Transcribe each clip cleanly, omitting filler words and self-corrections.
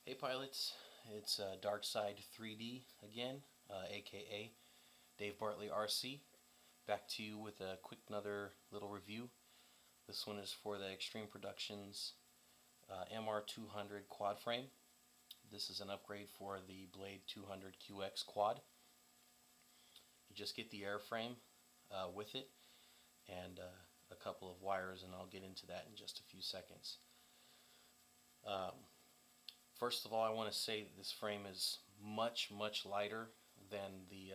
Hey pilots, it's Dark Side 3D again, aka Dave Bartley RC, back to you with a quick another little review. This one is for the Xtreme Productions MR200 quad frame. This is an upgrade for the Blade 200 QX quad. You just get the airframe with it and a couple of wires, and I'll get into that in just a few seconds. First of all, I want to say that this frame is much lighter than the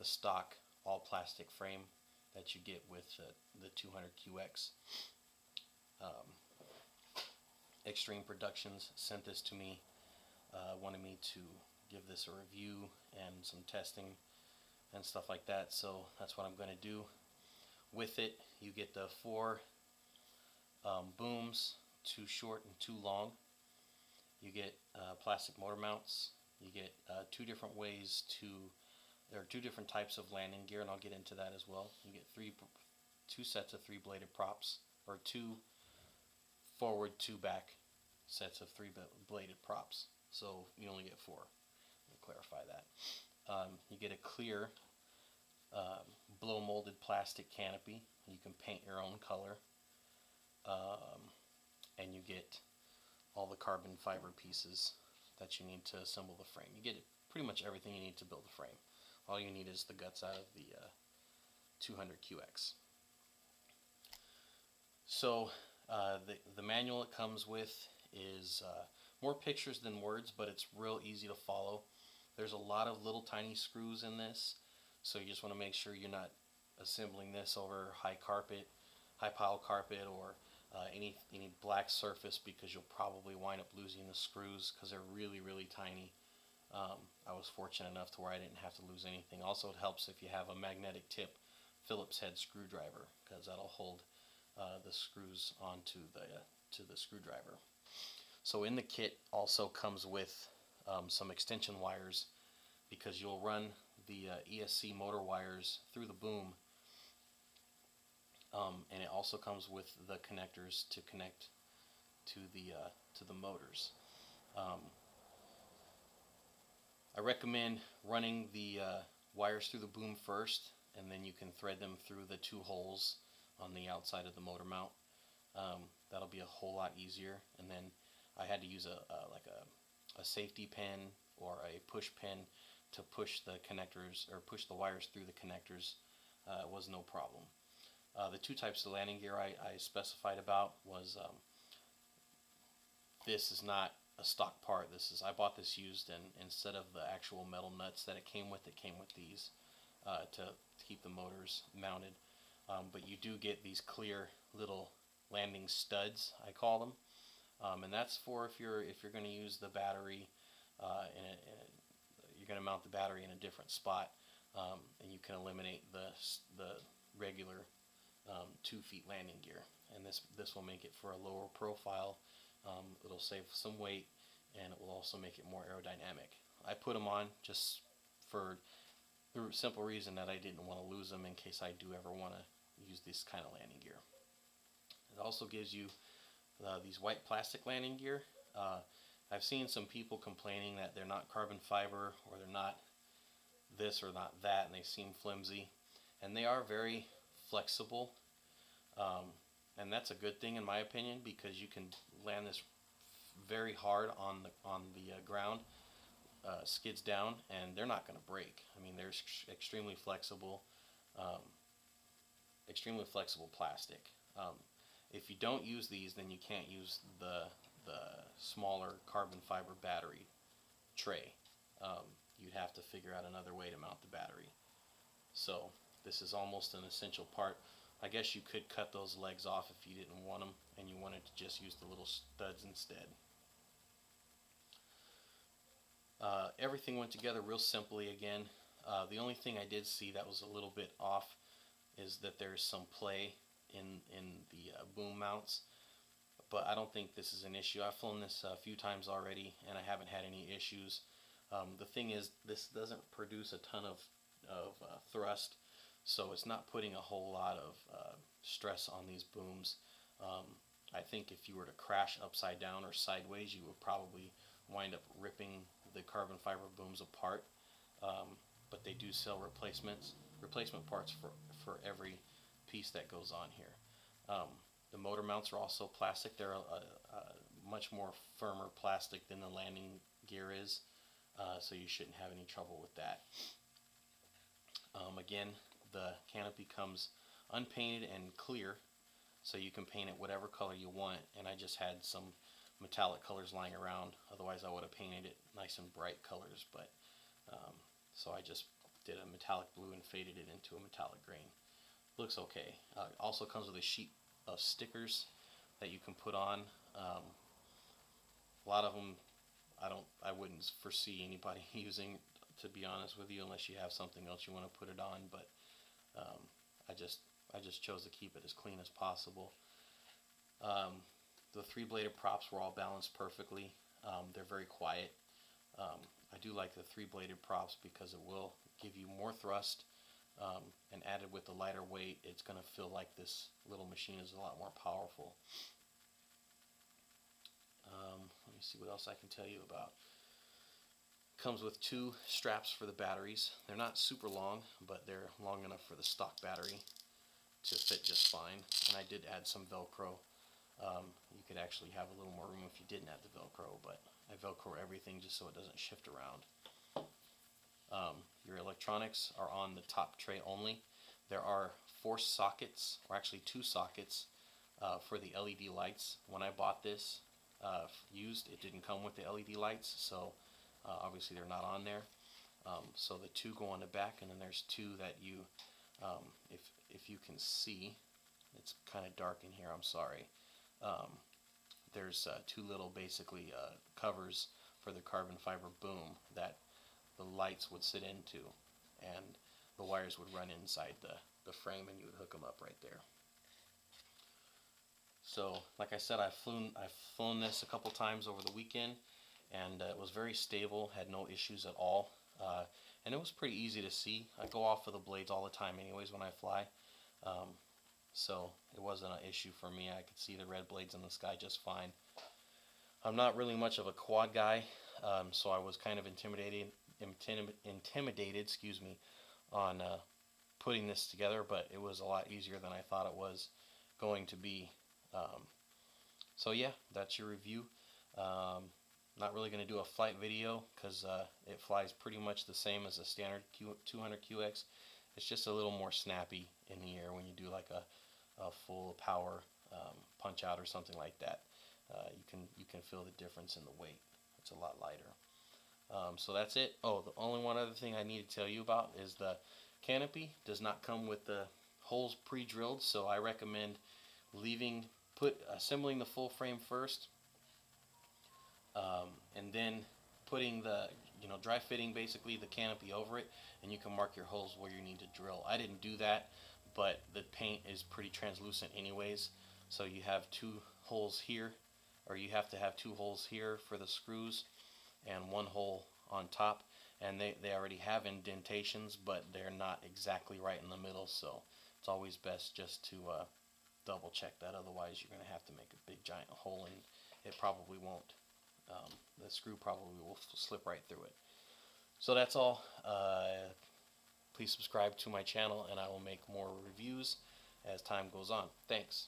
stock all plastic frame that you get with the 200 QX. Xtreme Productions sent this to me, wanted me to give this a review and some testing and stuff like that, so that's what I'm going to do. With it, you get the four booms, 2 short and 2 long. You get plastic motor mounts. You get two different types of landing gear, and I'll get into that as well. You get two sets of 3-bladed props, or 2 forward, 2 back sets of 3-bladed props. So you only get 4. Let me clarify that. You get a clear blow molded plastic canopy. You can paint your own color, and you get all the carbon fiber pieces that you need to assemble the frame. You get pretty much everything you need to build the frame. All you need is the guts out of the 200 QX. So the manual it comes with is more pictures than words, but it's real easy to follow. There's a lot of little tiny screws in this, so you just want to make sure you're not assembling this over high pile carpet, or any black surface, because you'll probably wind up losing the screws because they're really tiny. I was fortunate enough to where I didn't have to lose anything. Also, it helps if you have a magnetic tip Phillips head screwdriver, because that'll hold the screws onto the screwdriver. So in the kit also comes with some extension wires, because you'll run the ESC motor wires through the boom. And it also comes with the connectors to connect to the motors. I recommend running the wires through the boom first, and then you can thread them through the 2 holes on the outside of the motor mount. That'll be a whole lot easier. And then I had to use a safety pin or a push pin to push the connectors, or push the wires through the connectors. Was no problem. The 2 types of landing gear I specified about was, this is not a stock part. I bought this used, and instead of the actual metal nuts that it came with these to keep the motors mounted. But you do get these clear little landing studs, I call them, and that's for if you're going to use the battery, you're going to mount the battery in a different spot, and you can eliminate the regular 2 feet landing gear, and this will make it for a lower profile. It'll save some weight, and it will also make it more aerodynamic. I put them on just for the simple reason that I didn't want to lose them in case I do ever want to use this kind of landing gear. It also gives you these white plastic landing gear. I've seen some people complaining that they're not carbon fiber, or they're not this or not that, and they seem flimsy, and they are very flexible, and that's a good thing in my opinion, because you can land this very hard on the ground, skids down, and they're not going to break. I mean, they're extremely flexible plastic. If you don't use these, then you can't use the smaller carbon fiber battery tray. You'd have to figure out another way to mount the battery. So this is almost an essential part. I guess you could cut those legs off if you didn't want them and you wanted to just use the little studs instead. Everything went together real simply again. The only thing I did see that was a little bit off is that there's some play in the boom mounts, but I don't think this is an issue. I've flown this a few times already, and I haven't had any issues. The thing is, this doesn't produce a ton of thrust, so it's not putting a whole lot of stress on these booms. I think if you were to crash upside down or sideways, you would probably wind up ripping the carbon fiber booms apart. But they do sell replacement parts for every piece that goes on here. The motor mounts are also plastic. They're a much more firmer plastic than the landing gear is, so you shouldn't have any trouble with that. Again, the canopy comes unpainted and clear, so you can paint it whatever color you want, and I just had some metallic colors lying around. Otherwise I would have painted it nice and bright colors, but so I just did a metallic blue and faded it into a metallic green. Looks okay. It also comes with a sheet of stickers that you can put on. A lot of them I wouldn't foresee anybody using, to be honest with you, unless you have something else you want to put it on, but I just chose to keep it as clean as possible. The three-bladed props were all balanced perfectly. They're very quiet. I do like the three-bladed props because it will give you more thrust, and added with the lighter weight, it's going to feel like this little machine is a lot more powerful. Let me see what else I can tell you about. Comes with two straps for the batteries. They're not super long, but they're long enough for the stock battery to fit just fine. And I did add some Velcro. You could actually have a little more room if you didn't add the Velcro, but I Velcro everything just so it doesn't shift around. Your electronics are on the top tray only. There are 4 sockets, or actually 2 sockets, for the LED lights. When I bought this used, it didn't come with the LED lights, so obviously they're not on there. So the 2 go on the back, and then there's 2 that you, if you can see, it's kind of dark in here, I'm sorry. There's 2 little basically covers for the carbon fiber boom that the lights would sit into, and the wires would run inside the frame, and you would hook them up right there. So like I said, I've flown this a couple times over the weekend, and it was very stable, had no issues at all, and it was pretty easy to see. I go off of the blades all the time anyways when I fly, so it wasn't an issue for me. I could see the red blades in the sky just fine. I'm not really much of a quad guy, so I was kind of intimidated, excuse me, on putting this together, but it was a lot easier than I thought it was going to be. So yeah, that's your review. Not really going to do a flight video because it flies pretty much the same as a standard 200QX. It's just a little more snappy in the air when you do like a full power punch out or something like that. You can feel the difference in the weight. It's a lot lighter. So that's it. Oh, the only one other thing I need to tell you about is the canopy does not come with the holes pre-drilled, so I recommend assembling the full frame first, and then putting the dry fitting basically the canopy over it, and you can mark your holes where you need to drill. I didn't do that, but the paint is pretty translucent anyways, so you have 2 holes here, or you have to have 2 holes here for the screws and 1 hole on top, and they already have indentations, but they're not exactly right in the middle, so it's always best just to double check that. Otherwise you're going to have to make a big giant hole, and it probably won't. The screw probably will slip right through it. So that's all. Please subscribe to my channel, and I will make more reviews as time goes on. Thanks.